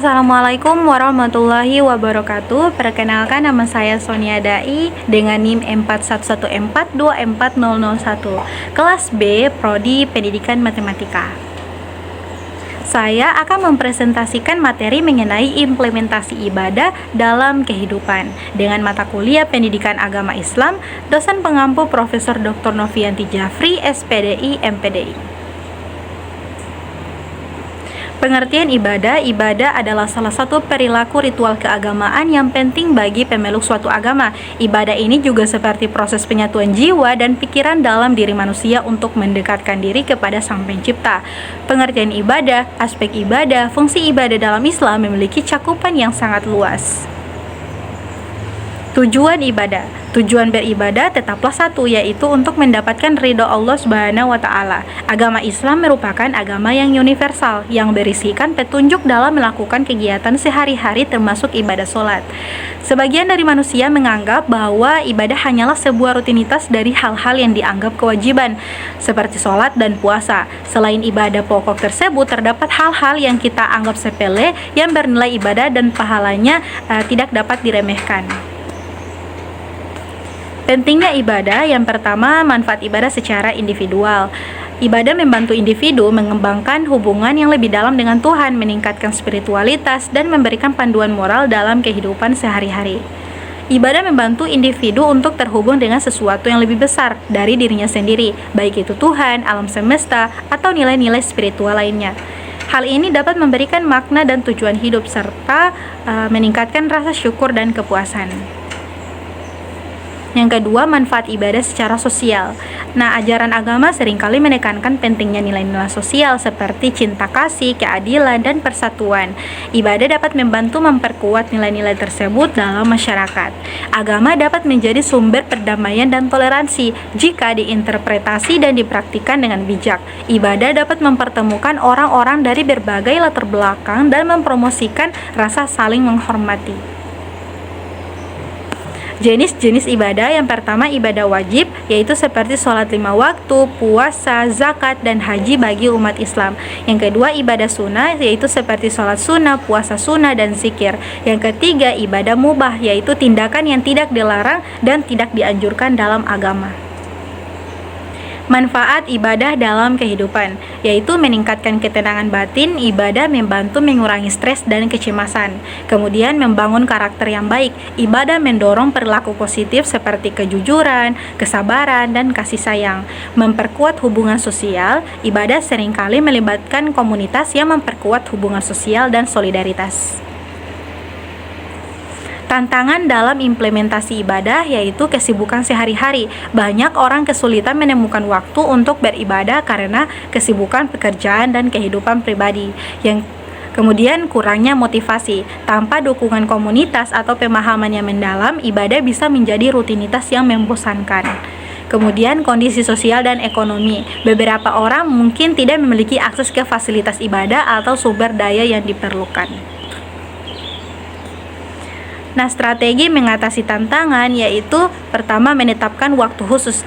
Assalamualaikum warahmatullahi wabarakatuh. Perkenalkan, nama saya Sonia Dai dengan NIM 41142401, kelas B, Prodi Pendidikan Matematika. Saya akan mempresentasikan materi mengenai implementasi ibadah dalam kehidupan dengan mata kuliah Pendidikan Agama Islam, dosen pengampu Profesor Dr. Novianti Jafri, SPDI, MPDI. Pengertian ibadah adalah salah satu perilaku ritual keagamaan yang penting bagi pemeluk suatu agama. Ibadah ini juga seperti proses penyatuan jiwa dan pikiran dalam diri manusia untuk mendekatkan diri kepada Sang Pencipta. Pengertian ibadah, aspek ibadah, fungsi ibadah dalam Islam memiliki cakupan yang sangat luas. Tujuan ibadah. Tujuan beribadah tetaplah satu, yaitu untuk mendapatkan ridho Allah Subhanahu wa Ta'ala. Agama Islam merupakan agama yang universal, yang berisikan petunjuk dalam melakukan kegiatan sehari-hari termasuk ibadah sholat. Sebagian dari manusia menganggap bahwa ibadah hanyalah sebuah rutinitas dari hal-hal yang dianggap kewajiban, seperti sholat dan puasa. Selain ibadah pokok tersebut, terdapat hal-hal yang kita anggap sepele yang bernilai ibadah dan pahalanya tidak dapat diremehkan. Pentingnya ibadah. Yang pertama, manfaat ibadah secara individual. Ibadah membantu individu mengembangkan hubungan yang lebih dalam dengan Tuhan, meningkatkan spiritualitas, dan memberikan panduan moral dalam kehidupan sehari-hari. Ibadah membantu individu untuk terhubung dengan sesuatu yang lebih besar dari dirinya sendiri, baik itu Tuhan, alam semesta, atau nilai-nilai spiritual lainnya. Hal ini dapat memberikan makna dan tujuan hidup, serta meningkatkan rasa syukur dan kepuasan. Yang kedua, manfaat ibadah secara sosial. Nah, ajaran agama seringkali menekankan pentingnya nilai-nilai sosial seperti cinta kasih, keadilan, dan persatuan. Ibadah dapat membantu memperkuat nilai-nilai tersebut dalam masyarakat. Agama dapat menjadi sumber perdamaian dan toleransi jika diinterpretasi dan dipraktikkan dengan bijak. Ibadah dapat mempertemukan orang-orang dari berbagai latar belakang dan mempromosikan rasa saling menghormati. Jenis-jenis ibadah. Yang pertama, ibadah wajib, yaitu seperti sholat 5 waktu, puasa, zakat, dan haji bagi umat Islam. Yang kedua, ibadah sunnah, yaitu seperti sholat sunnah, puasa sunnah, dan zikir. Yang ketiga, ibadah mubah, yaitu tindakan yang tidak dilarang dan tidak dianjurkan dalam agama. Manfaat ibadah dalam kehidupan, yaitu meningkatkan ketenangan batin. Ibadah membantu mengurangi stres dan kecemasan. Kemudian membangun karakter yang baik. Ibadah mendorong perilaku positif seperti kejujuran, kesabaran, dan kasih sayang. Memperkuat hubungan sosial. Ibadah seringkali melibatkan komunitas yang memperkuat hubungan sosial dan solidaritas. Tantangan dalam implementasi ibadah, yaitu kesibukan sehari-hari. Banyak orang kesulitan menemukan waktu untuk beribadah karena kesibukan pekerjaan dan kehidupan pribadi. Kemudian kurangnya motivasi. Tanpa dukungan komunitas atau pemahaman yang mendalam, ibadah bisa menjadi rutinitas yang membosankan. Kemudian kondisi sosial dan ekonomi. Beberapa orang mungkin tidak memiliki akses ke fasilitas ibadah atau sumber daya yang diperlukan. Nah, strategi mengatasi tantangan yaitu pertama, menetapkan waktu khusus,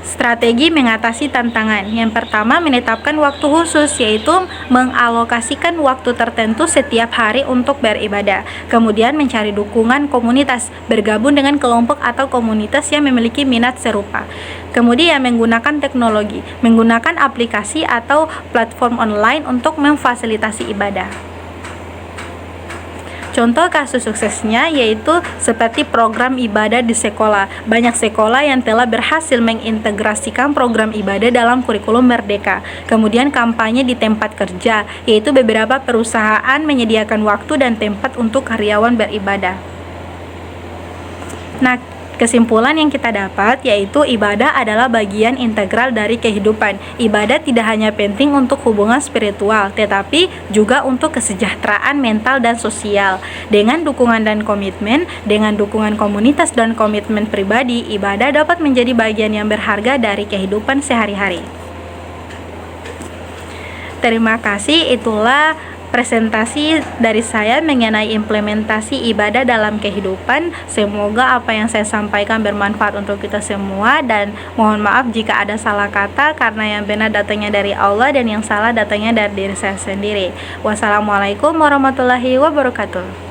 Strategi mengatasi tantangan. Yang pertama, menetapkan waktu khusus, yaitu mengalokasikan waktu tertentu setiap hari untuk beribadah. Kemudian mencari dukungan komunitas, bergabung dengan kelompok atau komunitas yang memiliki minat serupa. Kemudian menggunakan teknologi, menggunakan aplikasi atau platform online untuk memfasilitasi ibadah. Contoh kasus suksesnya yaitu seperti program ibadah di sekolah. Banyak sekolah yang telah berhasil mengintegrasikan program ibadah dalam kurikulum Merdeka. Kemudian kampanye di tempat kerja, yaitu beberapa perusahaan menyediakan waktu dan tempat untuk karyawan beribadah. Nah, kesimpulan yang kita dapat yaitu ibadah adalah bagian integral dari kehidupan. Ibadah tidak hanya penting untuk hubungan spiritual, tetapi juga untuk kesejahteraan mental dan sosial. Dengan dukungan dan komitmen, dengan dukungan komunitas dan komitmen pribadi, ibadah dapat menjadi bagian yang berharga dari kehidupan sehari-hari. Terima kasih, itulah presentasi dari saya mengenai implementasi ibadah dalam kehidupan. Semoga apa yang saya sampaikan bermanfaat untuk kita semua, dan mohon maaf jika ada salah kata, karena yang benar datangnya dari Allah dan yang salah datangnya dari diri saya sendiri. Wassalamualaikum warahmatullahi wabarakatuh.